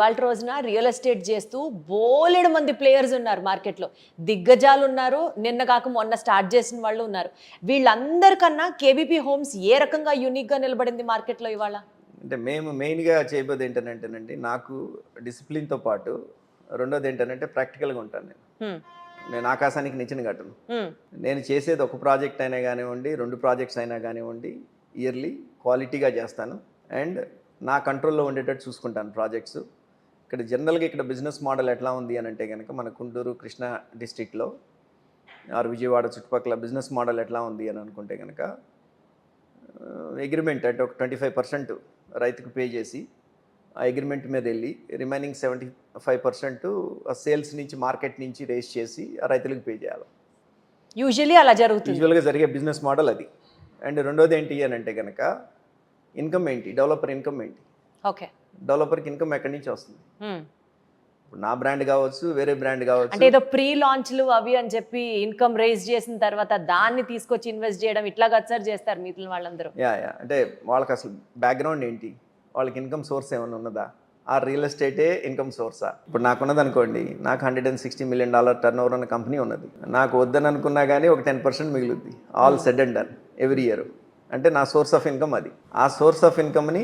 వాళ్ళ రోజున real estate చేస్తూ బోలెడు మంది ప్లేయర్స్ ఉన్నారు మార్కెట్లో. దిగ్గజాలు ఉన్నారు, నిన్న కాక మొన్న స్టార్ట్ చేసిన వాళ్ళు ఉన్నారు. వీళ్ళందరికన్నా కేబీపీ హోమ్స్ ఏ రకంగా యూనిక్గా నిలబడింది మార్కెట్లో ఇవాళ? అంటే మేము మెయిన్గా చేయబోదు ఏంటంటేనండి, నాకు డిసిప్లిన్తో పాటు రెండోది ఏంటంటే ప్రాక్టికల్గా ఉంటాను నేను ఆకాశానికి నిచ్చెన కట్టను. నేను చేసేది ఒక ప్రాజెక్ట్ అయినా కానివ్వండి, 2 ప్రాజెక్ట్స్ అయినా కానివ్వండి, ఇయర్లీ క్వాలిటీగా చేస్తాను అండ్ నా కంట్రోల్లో ఉండేటట్టు చూసుకుంటాను ప్రాజెక్ట్స్. ఇక్కడ జనరల్గా ఇక్కడ బిజినెస్ మోడల్ ఎట్లా ఉంది అని అంటే కనుక మన గుంటూరు కృష్ణా డిస్ట్రిక్ట్లో ఆర్ విజయవాడ చుట్టుపక్కల బిజినెస్ మోడల్ ఎట్లా ఉంది అని అనుకుంటే కనుక అగ్రిమెంట్ అంటే ఒక 25% రైతుకు పే చేసి ఆ అగ్రిమెంట్ మీద వెళ్ళి రిమైనింగ్ 75% సేల్స్ నుంచి మార్కెట్ నుంచి రేస్ చేసి ఆ రైతులకు పే చేయాలి. యూజువల్లీ అలా జరుగుతుంది, యూజువల్గా జరిగే బిజినెస్ మోడల్ అది. అండ్ రెండోది ఏంటి అని అంటే కనుక ఇన్కమ్ ఏంటి, డెవలపర్ ఇన్కమ్ ఏంటి, ఓకే, డెవలపర్కి ఇన్కమ్ ఎక్కడి నుంచి వస్తుంది? ఇప్పుడు నా బ్రాండ్ కావచ్చు, వేరే బ్రాండ్ కావచ్చు, అంటే ఏదో ప్రీ లాంచ్లు అవి అని చెప్పి ఇన్కమ్ రేజ్ చేసిన తర్వాత దాన్ని తీసుకొచ్చి ఇన్వెస్ట్ చేయడం ఇట్లా గచ్చారు చేస్తారు మిగిలిన వాళ్ళందరూ. యా అంటే వాళ్ళకి అసలు బ్యాక్గ్రౌండ్ ఏంటి, వాళ్ళకి ఇన్కమ్ సోర్స్ ఏమైనా ఉన్నదా, ఆ రియల్ ఎస్టేటే ఇన్కమ్ సోర్సా? ఇప్పుడు నాకున్నది అనుకోండి, నాకు $160 million టర్న్ ఓవర్ అన్న కంపెనీ ఉన్నది. నాకు వద్దని అనుకున్నా కానీ ఒక 10% మిగులుద్ది, all said and done every year. అంటే నా సోర్స్ ఆఫ్ ఇన్కమ్ అది. ఆ సోర్స్ ఆఫ్ ఇన్కమ్ని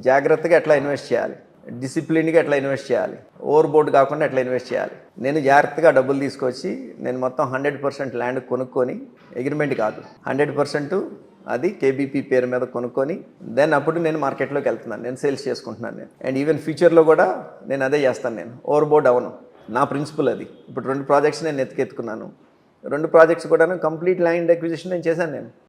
జాగ్రత్తగా ఎట్లా ఇన్వెస్ట్ చేయాలి, డిసిప్లిన్గా ఎట్లా ఇన్వెస్ట్ చేయాలి, ఓవర్ బోర్డ్ కాకుండా ఎట్లా ఇన్వెస్ట్ చేయాలి. నేను జాగ్రత్తగా డబ్బులు తీసుకొచ్చి నేను మొత్తం 100% ల్యాండ్ కొనుక్కొని, అగ్రిమెంట్ కాదు 100% అది కేబీపీ పేరు మీద కొనుక్కొని దెన్ అప్పుడు నేను మార్కెట్లోకి వెళ్తున్నాను, నేను సేల్స్ చేసుకుంటున్నాను నేను. అండ్ ఈవెన్ ఫ్యూచర్లో కూడా నేను అదే చేస్తాను, నేను ఓవర్ బోర్డ్ అవను. నా ప్రిన్సిపల్ అది. ఇప్పుడు 2 ప్రాజెక్ట్స్ నేను ఎత్తుకున్నాను, 2 ప్రాజెక్ట్స్ కూడా కంప్లీట్ ల్యాండ్ అక్విజిషన్ నేను చేశాను నేను.